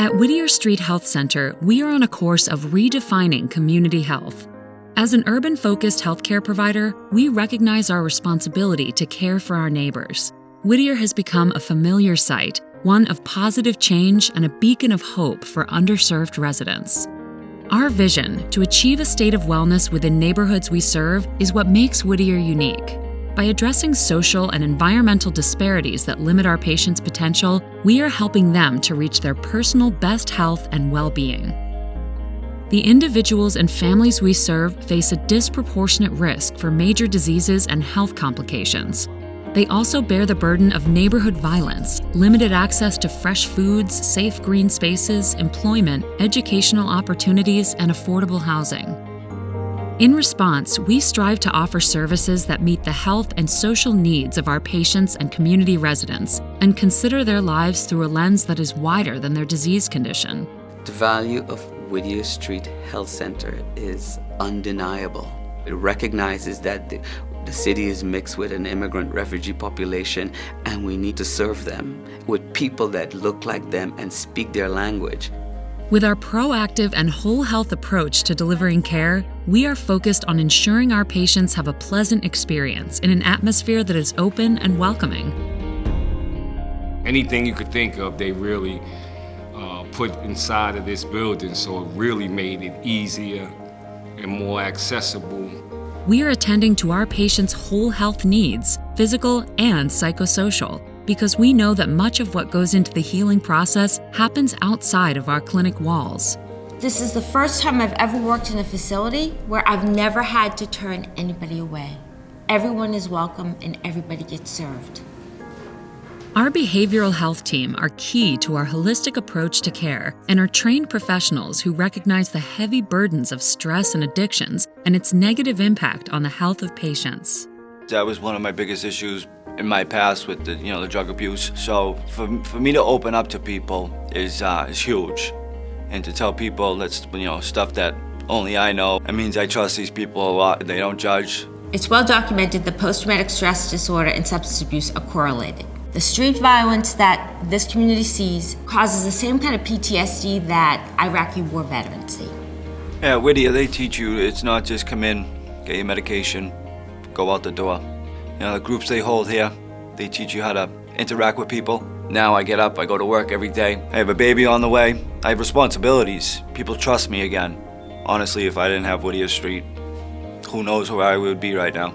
At Whittier Street Health Center, we are on a course of redefining community health. As an urban-focused healthcare provider, we recognize our responsibility to care for our neighbors. Whittier has become a familiar sight, one of positive change and a beacon of hope for underserved residents. Our vision, to achieve a state of wellness within neighborhoods we serve, is what makes Whittier unique. By addressing social and environmental disparities that limit our patients' potential, we are helping them to reach their personal best health and well-being. The individuals and families we serve face a disproportionate risk for major diseases and health complications. They also bear the burden of neighborhood violence, limited access to fresh foods, safe green spaces, employment, educational opportunities, and affordable housing. In response, we strive to offer services that meet the health and social needs of our patients and community residents and consider their lives through a lens that is wider than their disease condition. The value of Whittier Street Health Center is undeniable. It recognizes that the city is mixed with an immigrant refugee population, and we need to serve them with people that look like them and speak their language. With our proactive and whole health approach to delivering care, we are focused on ensuring our patients have a pleasant experience in an atmosphere that is open and welcoming. Anything you could think of, they really put inside of this building, so it really made it easier and more accessible. We are attending to our patients' whole health needs, physical and psychosocial, because we know that much of what goes into the healing process happens outside of our clinic walls. This is the first time I've ever worked in a facility where I've never had to turn anybody away. Everyone is welcome and everybody gets served. Our behavioral health team are key to our holistic approach to care and are trained professionals who recognize the heavy burdens of stress and addictions and its negative impact on the health of patients. That was one of my biggest issues in my past with the drug abuse. So for me to open up to people is huge, and to tell people that's stuff that only I know. It means I trust these people a lot. They don't judge. It's well documented that post-traumatic stress disorder and substance abuse are correlated. The street violence that this community sees causes the same kind of PTSD that Iraqi war veterans see. Yeah, Whittier, they teach you it's not just come in, get your medication, go out the door. The groups they hold here, they teach you how to interact with people. Now I get up, I go to work every day. I have a baby on the way. I have responsibilities. People trust me again. Honestly, if I didn't have Whittier Street, who knows where I would be right now.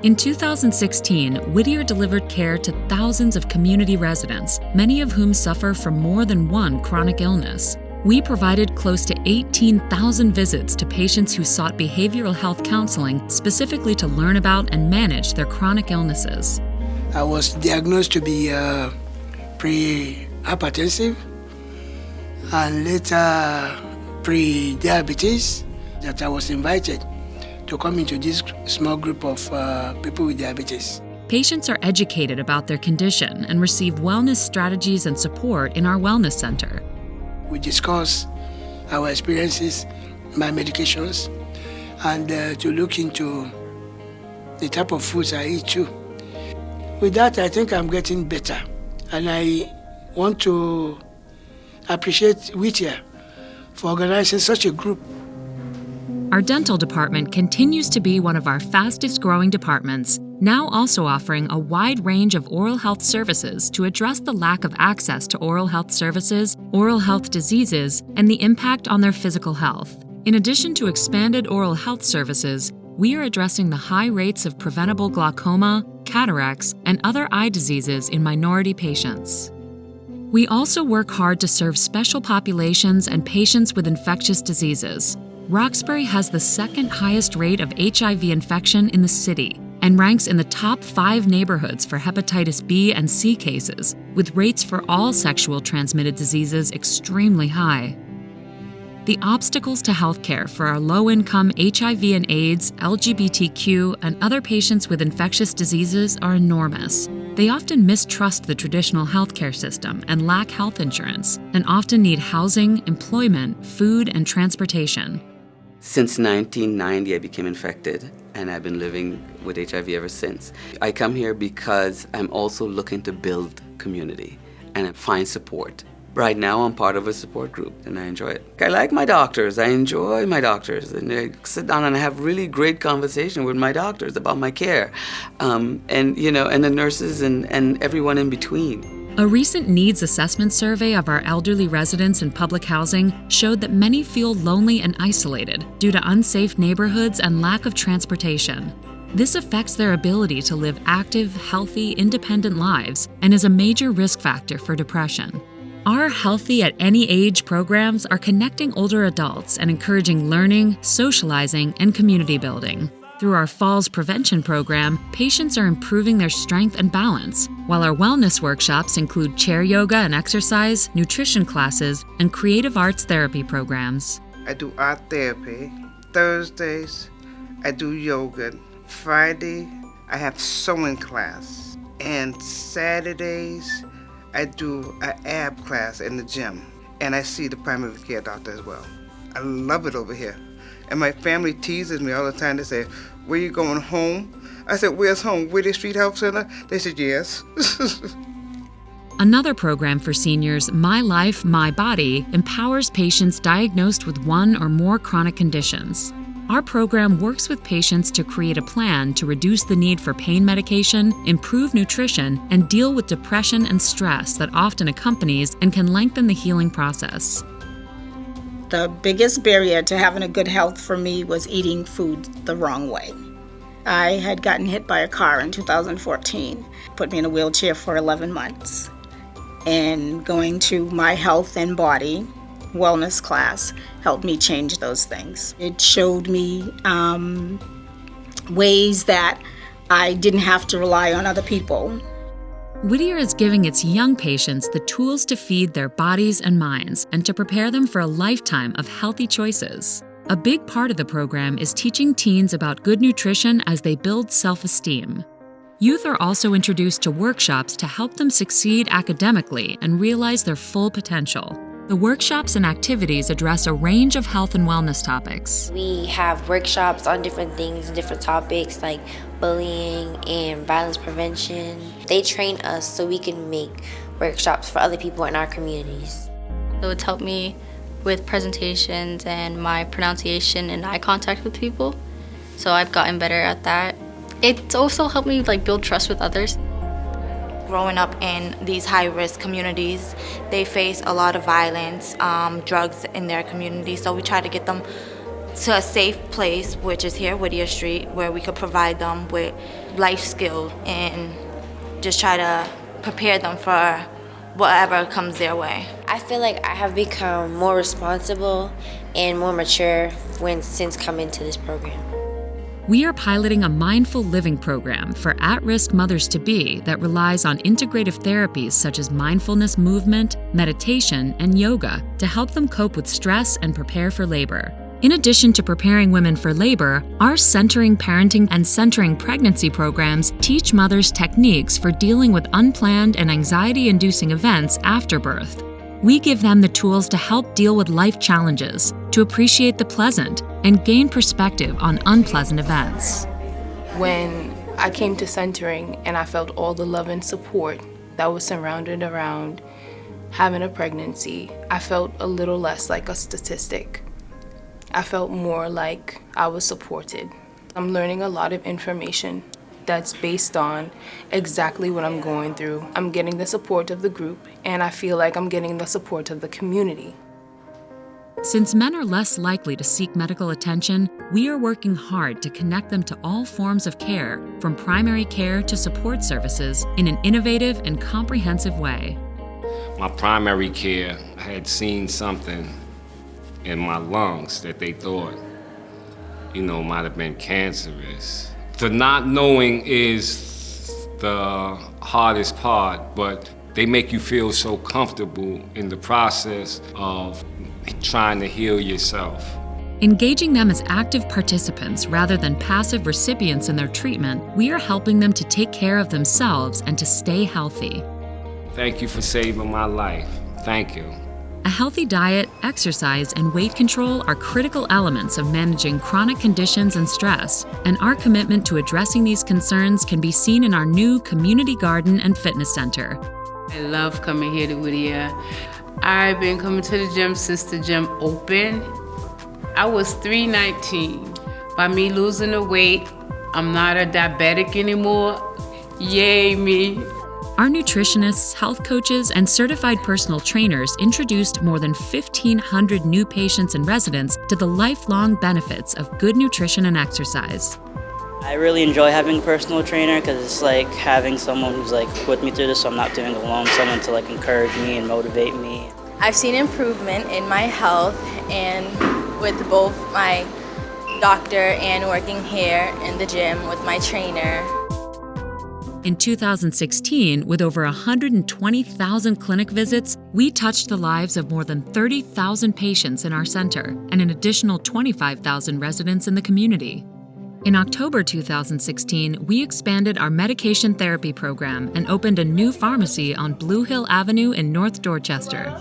In 2016, Whittier delivered care to thousands of community residents, many of whom suffer from more than one chronic illness. We provided close to 18,000 visits to patients who sought behavioral health counseling specifically to learn about and manage their chronic illnesses. I was diagnosed to be pre-hypertensive and later pre-diabetes, that I was invited to come into this small group of people with diabetes. Patients are educated about their condition and receive wellness strategies and support in our wellness center. We discuss our experiences, my medications, and to look into the type of foods I eat too. With that, I think I'm getting better, and I want to appreciate Whittier for organizing such a group. Our dental department continues to be one of our fastest growing departments, now also offering a wide range of oral health services to address the lack of access to oral health services, oral health diseases, and the impact on their physical health. In addition to expanded oral health services, we are addressing the high rates of preventable glaucoma, cataracts, and other eye diseases in minority patients. We also work hard to serve special populations and patients with infectious diseases. Roxbury has the second highest rate of HIV infection in the city and ranks in the top 5 neighborhoods for hepatitis B and C cases, with rates for all sexual transmitted diseases extremely high. The obstacles to healthcare for our low-income HIV and AIDS, LGBTQ, and other patients with infectious diseases are enormous. They often mistrust the traditional healthcare system and lack health insurance, and often need housing, employment, food, and transportation. Since 1990, I became infected, and I've been living with HIV ever since. I come here because I'm also looking to build community and find support Right now, I'm part of a support group, and I enjoy it. I like my doctors. I enjoy my doctors, and I sit down and I have really great conversation with my doctors about my care, and the nurses and everyone in between. A recent needs assessment survey of our elderly residents in public housing showed that many feel lonely and isolated due to unsafe neighborhoods and lack of transportation. This affects their ability to live active, healthy, independent lives and is a major risk factor for depression. Our Healthy at Any Age programs are connecting older adults and encouraging learning, socializing, and community building. Through our Falls Prevention program, patients are improving their strength and balance, while our wellness workshops include chair yoga and exercise, nutrition classes, and creative arts therapy programs. I do art therapy. Thursdays, I do yoga. Friday, I have sewing class. And Saturdays, I do an ab class in the gym. And I see the primary care doctor as well. I love it over here. And my family teases me all the time. They say, "Where you going, home?" I said, "Where's home? Whittier Street Health Center?" They said, "Yes." Another program for seniors, My Life, My Body, empowers patients diagnosed with one or more chronic conditions. Our program works with patients to create a plan to reduce the need for pain medication, improve nutrition, and deal with depression and stress that often accompanies and can lengthen the healing process. The biggest barrier to having a good health for me was eating food the wrong way. I had gotten hit by a car in 2014, put me in a wheelchair for 11 months. And going to My Health and Body wellness class helped me change those things. It showed me ways that I didn't have to rely on other people. Whittier is giving its young patients the tools to feed their bodies and minds and to prepare them for a lifetime of healthy choices. A big part of the program is teaching teens about good nutrition as they build self-esteem. Youth are also introduced to workshops to help them succeed academically and realize their full potential. The workshops and activities address a range of health and wellness topics. We have workshops on different things, different topics like bullying and violence prevention. They train us so we can make workshops for other people in our communities. So it's helped me with presentations and my pronunciation and eye contact with people. So I've gotten better at that. It's also helped me build trust with others. Growing up in these high-risk communities, they face a lot of violence, drugs in their community. So we try to get them to a safe place, which is here, Whittier Street, where we could provide them with life skills and just try to prepare them for whatever comes their way. I feel like I have become more responsible and more mature since coming to this program. We are piloting a mindful living program for at-risk mothers-to-be that relies on integrative therapies such as mindfulness movement, meditation, and yoga to help them cope with stress and prepare for labor. In addition to preparing women for labor, our Centering Parenting and Centering Pregnancy programs teach mothers techniques for dealing with unplanned and anxiety-inducing events after birth. We give them the tools to help deal with life challenges, to appreciate the pleasant, and gain perspective on unpleasant events. When I came to centering and I felt all the love and support that was surrounded around having a pregnancy, I felt a little less like a statistic. I felt more like I was supported. I'm learning a lot of information that's based on exactly what I'm going through. I'm getting the support of the group, and I feel like I'm getting the support of the community. Since men are less likely to seek medical attention, we are working hard to connect them to all forms of care, from primary care to support services, in an innovative and comprehensive way. My primary care had seen something in my lungs that they thought, might have been cancerous. The not knowing is the hardest part, but they make you feel so comfortable in the process of trying to heal yourself. Engaging them as active participants rather than passive recipients in their treatment, we are helping them to take care of themselves and to stay healthy. Thank you for saving my life. Thank you. A healthy diet, exercise, and weight control are critical elements of managing chronic conditions and stress, and our commitment to addressing these concerns can be seen in our new Community Garden and Fitness Center. I love coming here to Whittier. I've been coming to the gym since the gym opened. I was 319. By me losing the weight, I'm not a diabetic anymore. Yay me. Our nutritionists, health coaches, and certified personal trainers introduced more than 1,500 new patients and residents to the lifelong benefits of good nutrition and exercise. I really enjoy having a personal trainer because it's like having someone who's like put me through this, so I'm not doing it alone, someone to like encourage me and motivate me. I've seen improvement in my health and with both my doctor and working here in the gym with my trainer. In 2016, with over 120,000 clinic visits, we touched the lives of more than 30,000 patients in our center and an additional 25,000 residents in the community. In October 2016, we expanded our medication therapy program and opened a new pharmacy on Blue Hill Avenue in North Dorchester.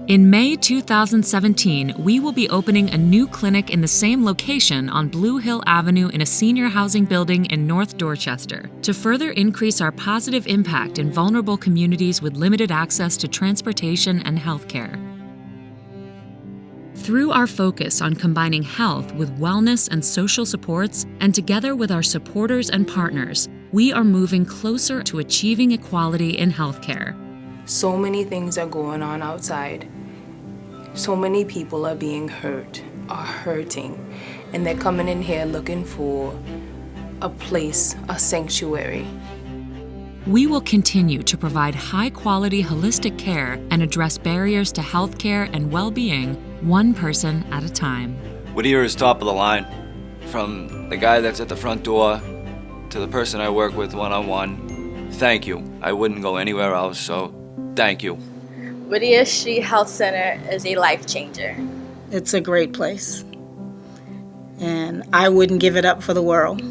In May 2017, we will be opening a new clinic in the same location on Blue Hill Avenue in a senior housing building in North Dorchester to further increase our positive impact in vulnerable communities with limited access to transportation and healthcare. Through our focus on combining health with wellness and social supports, and together with our supporters and partners, we are moving closer to achieving equality in healthcare. So many things are going on outside. So many people are being hurt, are hurting, and they're coming in here looking for a place, a sanctuary. We will continue to provide high-quality holistic care and address barriers to healthcare and well-being, one person at a time. Whittier is top of the line. From the guy that's at the front door to the person I work with one-on-one. Thank you. I wouldn't go anywhere else, so thank you. Whittier Street Health Center is a life changer. It's a great place, and I wouldn't give it up for the world.